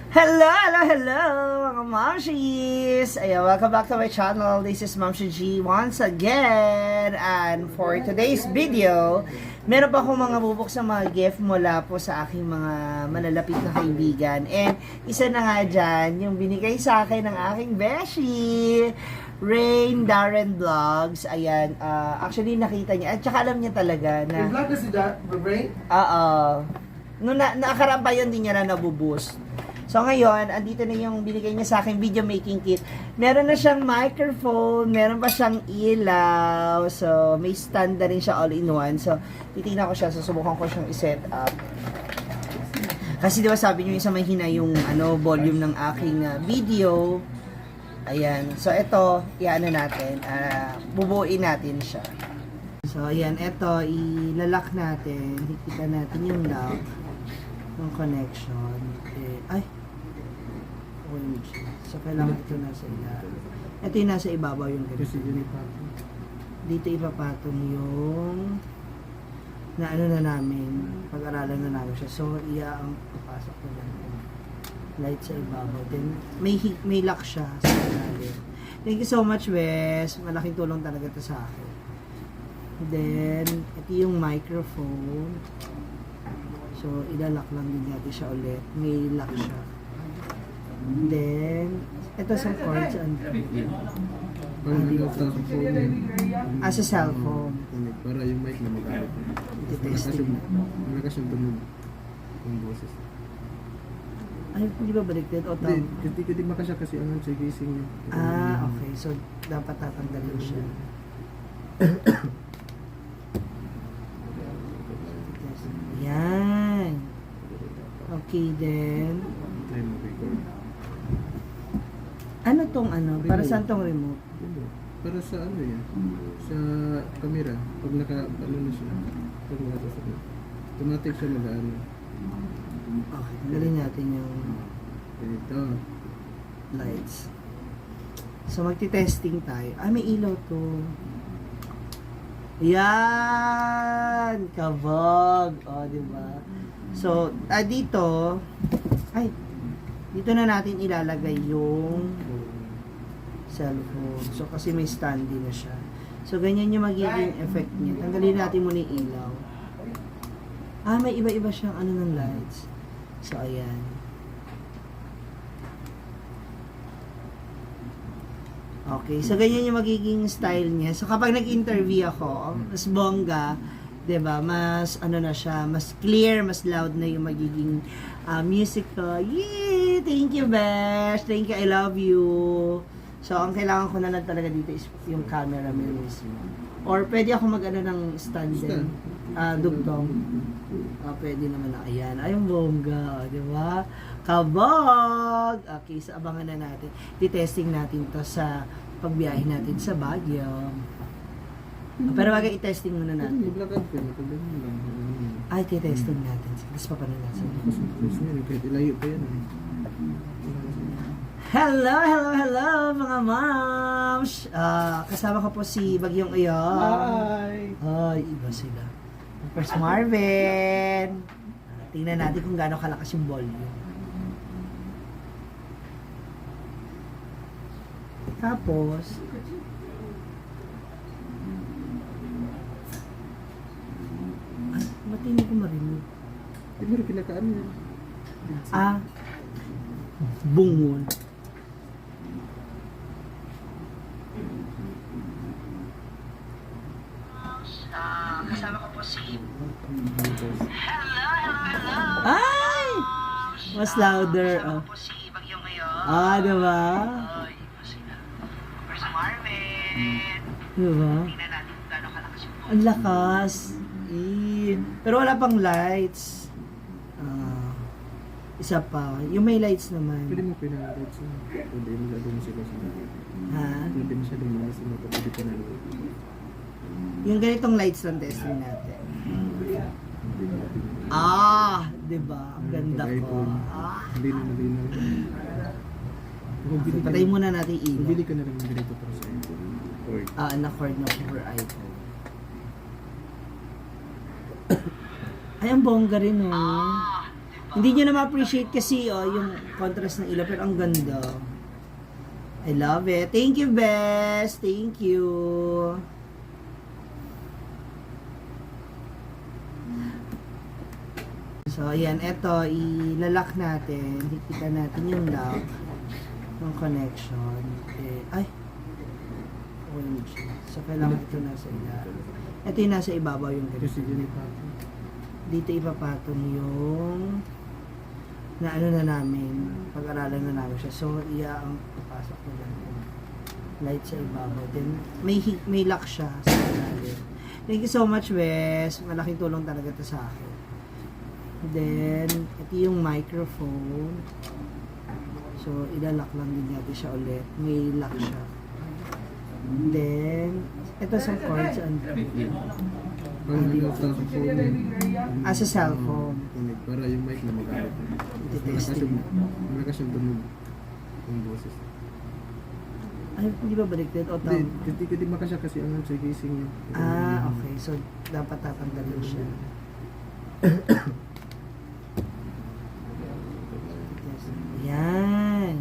Hello, hello, hello, mga Mamshis! Ayan, welcome back to my channel. This is Mamshi G once again. And for today's video, meron pa akong mga bubuksang mga gift mula po sa aking mga malalapit na kaibigan. And isa na nga dyan, yung binigay sa akin ng aking beshi, Rain Darren Vlogs. Ayan, actually nakita niya. At saka alam niya talaga na... Yung vlog na si Rain? Oo. Nung nakaraan pa yun, di niya na nabuboost. So ngayon, andito na yung binigay niya sa akin video making kit. Meron na siyang microphone, meron pa siyang ilaw. So may stand na rin siya all-in-one. So titingnan ko siya, susubukan ko siyang i-set up. Kasi di ba sabi niyo isa may hina yung volume ng aking video. Ayan. So ito, iano natin, bubuuin natin siya. So ayan, ito ilalak natin. Hikita natin yung lock ng connection. Okay. Ay. OMG. So, kailangan ito nasa ilalim. Ito yung nasa ibabaw yung ganito. Dito ipapatong yung na na namin. Pag-aralan na namin siya. So, ang papasok ko lang yung light sa ibabaw. Then, may lock siya sa ilalim. Thank you so much, Wes. Malaking tulong talaga ito sa akin. Then, ito yung microphone. So, ilalak lang din natin siya ulit. May lock siya. Then, ito sa cords. Sa cellphone. Para yung mic na mag-alip. Testing. Malakas yung tunog yung boses. Ay, hindi ba baliktad? O Hindi, tam? hindi makasya kasi ano sa gising niya. Okay. So, dapat tatanggalin siya. Yan. Okay, then. Try mo record. Ano tong Para saan tong remote? Para sa ano yan? Sa camera. Pag na siya. Pag automatic siya mag-ano. Okay, tanggalin natin yung Ito. lights. So, magti-testing tayo. May ilaw to. Yan! Kabog! O, diba? So, dito, dito na natin ilalagay yung cellphone. So, kasi may standy na siya. So, ganyan yung magiging effect niya. Tanggalin natin muna yung ilaw. May iba-iba siyang ng lights. So, ayan. Okay, so ganyan yung magiging style niya. So kapag nag-interview ako, mas bongga, 'di ba? Mas na siya, mas clear, mas loud na yung magiging music ko. Yay! Thank you, Besh. Thank you, I love you. So ang kailangan ko na lang talaga dito is yung camera mismo. Or pwede ako ng stand din. Dugtong. Pwede naman na. Ayan, yung bongga, 'di ba? Kabog! Okay, so abangan na natin. Titesting natin to sa pagbiyahe natin sa Baguio. Pero wag i-testing muna natin. I-black out ko. Napagdagan lang. Titesting natin. Tapos papanin natin. Kahit ilayo pa yan. Hello, hello, hello mga moms! Kasama ko po si Bagyong Iyon. Hi! Iba sila. First Marvin. Tingnan natin kung gaano kalakas yung volume. Tapos, ba't hindi ko marinig? Di mo rin pinakaan yan. Bungon. Kasama ko po si... Hello, hello, hello! Ay! Mas louder. Kasama ko po si Bagyong ngayon. Diba? First Marvin. Diba? Tingnan natin kung gano'ng kalakas yung phone. Ang lakas. Pero wala pang lights. Isa pa. Yung may lights naman. Pwede mo pinag-light siya. Pwede mo lalo mo sila sa Pwede mo siya lumalas sa mga pwede pa natin. Yung ganitong lights lang testing natin. Diba? Ang ganda ko. Hindi na malinaw. Patay muna natin yung ilaw. Bili ka na rin ng ganito para sa iPhone. Na-cord na for iPhone. Ay, ang bongga rin, oh. Hindi nyo na ma-appreciate kasi yung contrast ng ilaw, pero ang ganda. I love it. Thank you, Bes. Thank you. So, ayan. Eto, ilalak natin. Hikitan natin yung lock ng connection. Ay! OMG. So, kailangan ito nasa ilalim. Ito yung nasa ibabaw yung Kasi ganito. yun ipapin. Dito ipapatong yung na ano na namin, pag-aralan na namin siya. So, ang papasok ko lang yung light sa ibabaw. Then, may lock siya sa ilalim. Thank you so much, Wes. Malaking tulong talaga ito sa akin. Then, ito yung microphone. So, ilalak lang din natin siya ulit. May lock siya. Then, ito sa cords and Pag nilaptop sa phone, sa cellphone. para yung mic na magamit. Testing. Malakas yung tunog yung boses. Ay, hindi ba baliktad? O Hindi, hindi makasya kasi ang sa casing niya. okay. So, dapat tatanggalin siya. Yan.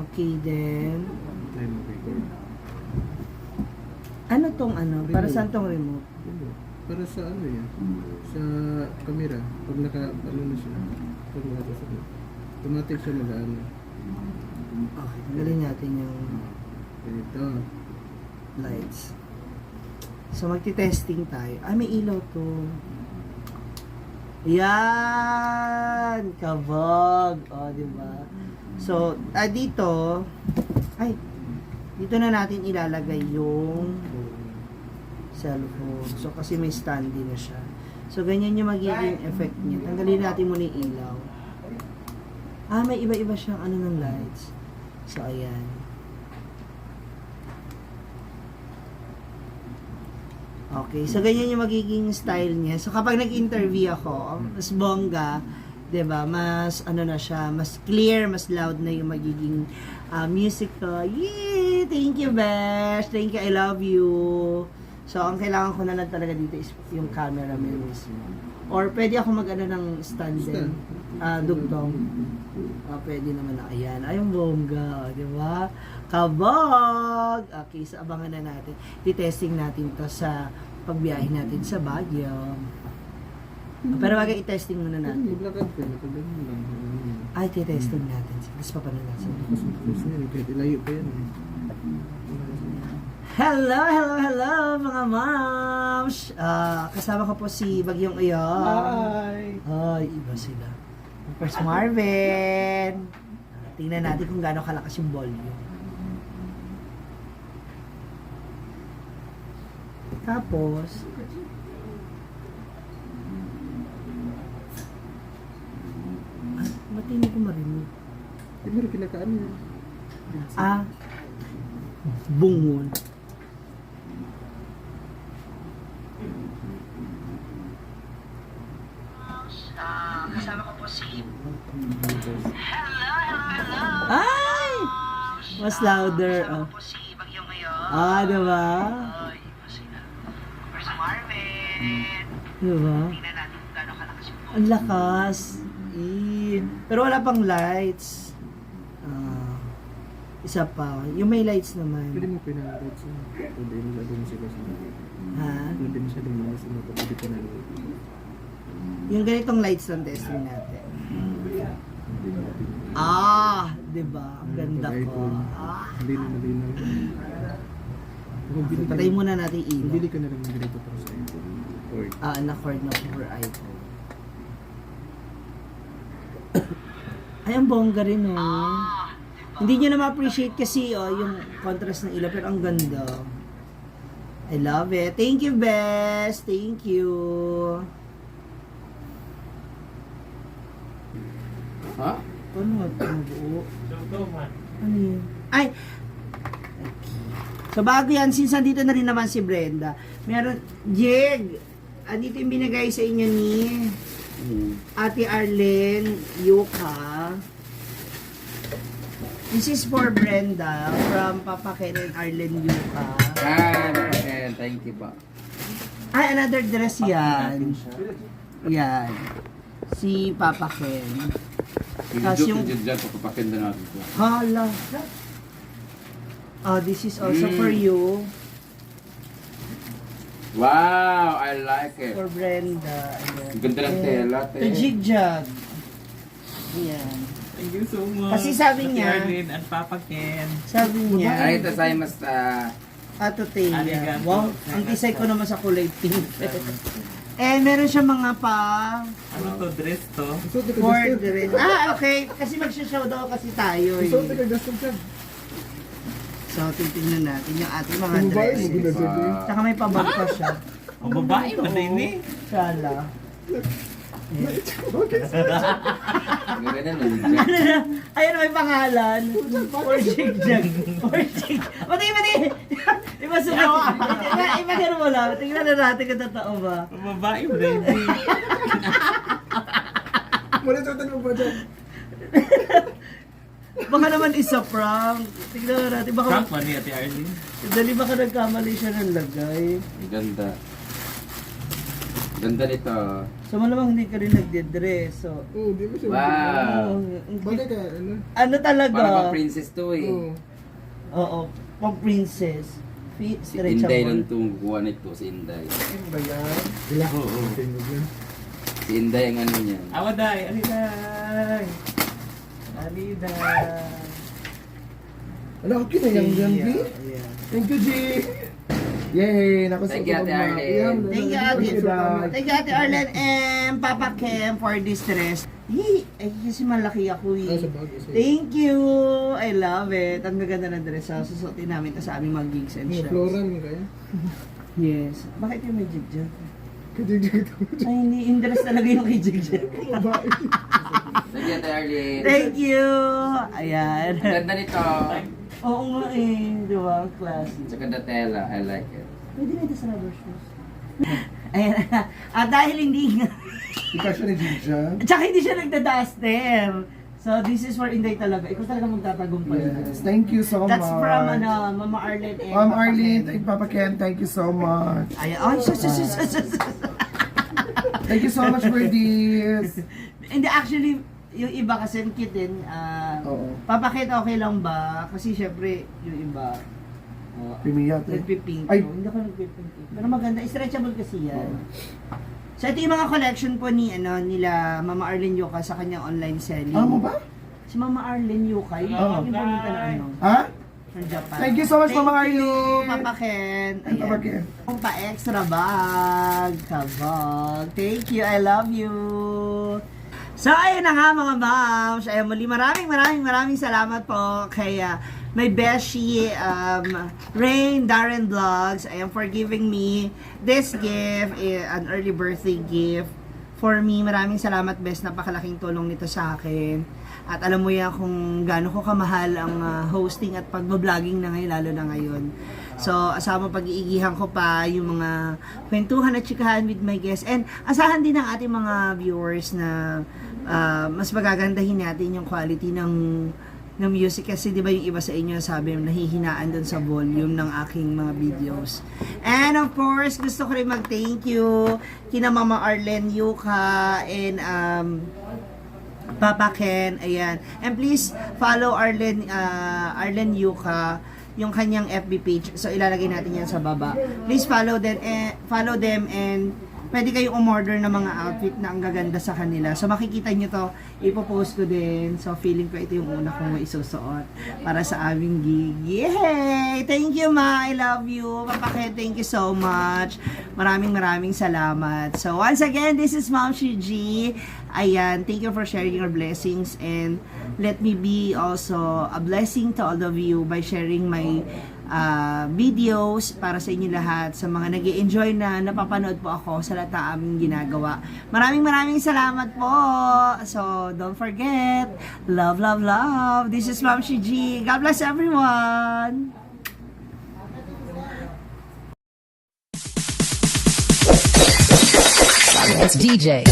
Okay, then. Time record. Ano tong ano? Para saan tong remote? Para sa ano yan? Sa camera. Pag ano na siya. Pag nakatasap na. Automatic siya mag-ano. Okay, tanggalin natin yung Ganito. lights. So, magti-testing tayo. May ilaw to. Yan! Kabog! Diba? So, dito, dito na natin ilalagay yung cellphone. So, kasi may standy na siya. So, ganyan yung magiging effect niya. Tanggalin natin muna yung ilaw. May iba-iba siyang ano ng lights. So, ayan. Okay, so ganyan yung magiging style niya. So kapag nag-interview ako, mas bongga, 'di ba? Mas ano na siya, mas clear, mas loud na yung magiging music ko. Yay! Thank you, Besh. Thank you, I love you. So ang kailangan ko na lang talaga dito is yung camera mismo. Or pwede ako mag-ano ng stand din. Dugtong. Pwede naman na. Ayan. Ay, yung bongga. Di ba? Kabog! Okay, so abangan na natin. Titesting natin to sa pagbiyahe natin sa Baguio. Pero wag i-testing muna natin. Maglakad ka. Nakagano lang. Ay, titesting natin. Tapos papanin natin. Kahit ilayo pa yan. Hello mga moms! Kasama ko po si Bagyong Uyon. Ay, iba sila. First Marvin. Tingnan natin kung gaano kalakas yung volume. Tapos, ba't hindi ko marinig? Hindi mo rin kinakaano yan. Bungon. Kasama ko po si... Hello! Ay! Mas louder. Kasama ko po si Bagyong ngayon. Diba? First Marvin. Diba? Tingnan natin kung gano'ng kalakas yung ang lakas. Pero wala pang lights. Isa pa. Yung may lights naman. Pwede mo pinag-light siya. Pwede mo siya doon siya. Pwede mo siya doon siya. Pwede ka na. Yung ganitong lights lang testing natin. Diba? Ang ganda ko. Hindi na malinaw. Patay muna natin ilaw. Bili ka na lang ng ganito para sa iPhone. Na-cord na for iPhone. Ay, ang bongga rin, Hindi nyo na ma-appreciate kasi, yung contrast ng ilaw, pero ang ganda. I love it. Thank you, Bes. Thank you. Ano ito? Ano yun? Ay! So, bago yan, since nandito na rin naman si Brenda, meron, Jeg, andito yung binigay sa inyo ni Ate Arlene Yuka. This is for Brenda from Papa Ken and Arlene Yuka. Okay, thank you po. Ay, another dress yan. Yan. Si Papa Ken. Yung Tas yung- joke dyan, papapakinda natin ito. Hala. Oh, this is also for you. Wow, I like it. For Brenda. Ayan. Ang ganda ng tela, te. To Jigjag. Ayan. Thank you so much. Kasi sabi niya- Ate Arlene at Papa Ken. Sabi niya, Arigatou gozaimasu. Ato Teya. Arigato. Wow, ang tisay ko naman sa kulay pink. And meron siya mga pa Ano to, dress to? Isuot ka for Dustin. the rest. Ah, okay. Kasi magsha-show daw kasi tayo Isuot ka eh. Dustin siya. So, titignan natin yung ating mga Ang babae mo dresses. ginagagay. Tsaka may pabag pa siya. Ang babae ba din eh? Shala. Ang ganda ng dyan. Ano na? Ayan, may pangalan. For Jigjag. For Jig. Pati. Iba sumat. Iba ganun mo lang. Tingnan na natin kung totoo ba. Ang babae ba din eh? Muna suotan mo ba dyan? Baka naman isa prank. Tingnan na natin. Baka Frank ba ni Ate Arlene? dali baka nagkamali siya ng lagay. Ang ganda. Ganda nito. So malamang hindi ka rin nagde-dress. So, Oo, di mo siya. Wow. Bagay ka, ano? ano talaga? Para pang princess to eh. Oo. Oo. Pang princess. Si Inday lang itong kuha nito, si Inday. Ano ba yan? Wala. Oo. Tingog yan. Si Inday ang ano niyan. Awaday, aliday. Aliday. Ano, okay na yan dyan, B? Yeah. Thank you, G. Yay! Naku, Thank you, Ate Arlene. Thank you, Ate. Thank you, Ate Arlene and Papa Kem for this dress. Ay, kasi malaki ako Ah, sa eh. bagay. Thank you! I love it. Ang ganda ng dress. So, susuotin namin ito sa aming mga gigs and Mga shows. floral mo kaya? Yes. Bakit yung may jigjag? Kadigdig ito. Ay, hindi. Yung dress talaga yung kay jigjag. Babae. Thank you, Ate Arlene. Thank you! Ayan. Ang ganda nito. Oo nga eh. Di ba? Classic. Tsaka the tela, I like it. Pwede na ito sa rubber shoes. Ayan. At dahil hindi nga, Ikaw siya nag-jam. tsaka hindi siya nagda-duster. So, this is for Inday talaga. Ikaw talaga magtatagumpay. Yes. Thank you so That's much. from Mama Arlene and Ma'am Papa Arlene, Ken. thank Papa Ken, thank you so much. Ay, sus. Thank you so much for this. Hindi, actually, yung iba kasi ang cute din. Oo. Papakit okay lang ba? Kasi syempre, yung iba, Pimiyat eh. nagpipink. Ay. Hindi ako nagpipink. Pero maganda, stretchable kasi yan. So ito yung mga collection po ni nila Mama Arlene Yuka sa kanyang online selling. Alam mo ba? Si Mama Arlene Yuka, yung Oo. yung pumunta na Ha? from Japan. Thank you so much, Mama Thank you, Arlene. Papa Ken. Ay, Papa Ken. Ang pa-extra bag. Kabag. Thank you. I love you. So, ayun na nga mga moms. Ayun, muli maraming salamat po kay my beshi, Rain Darren Vlogs. Ayun, for giving me this gift, an early birthday gift. For me, maraming salamat, best. Napakalaking tulong nito sa akin. At alam mo yan kung gaano ko kamahal ang hosting at pagbabloging na ngayon, lalo na ngayon. So, asama pag-iigihan ko pa yung mga kwentuhan at chikahan with my guests. And asahan din ng ating mga viewers na mas magagandahin natin yung quality ng music. Kasi di ba yung iba sa inyo sabi nahihinaan dun sa volume ng aking mga videos. And of course, gusto ko rin mag-thank you kina Mama Arlene Yuka and Papa Ken, ayan. And please follow Arlene Yuka, yung kanyang FB page. So ilalagay natin yan sa baba. Please follow them and pwede kayong umorder ng mga outfit na ang gaganda sa kanila. So makikita nyo to, ipopost ko din. So feeling ko ito yung una kong maisusuot para sa aming gig. Yay! Thank you, Ma! I love you. Papa Ken, thank you so much. Maraming salamat. So once again, this is Ma'am Shiji. Ayan, thank you for sharing your blessings and let me be also a blessing to all of you by sharing my videos para sa inyo lahat, sa mga nag-i-enjoy na napapanood po ako sa lahat ng aming ginagawa. Maraming salamat po. So, don't forget, love. This is Ma'am Shiji. God bless everyone. It's DJ.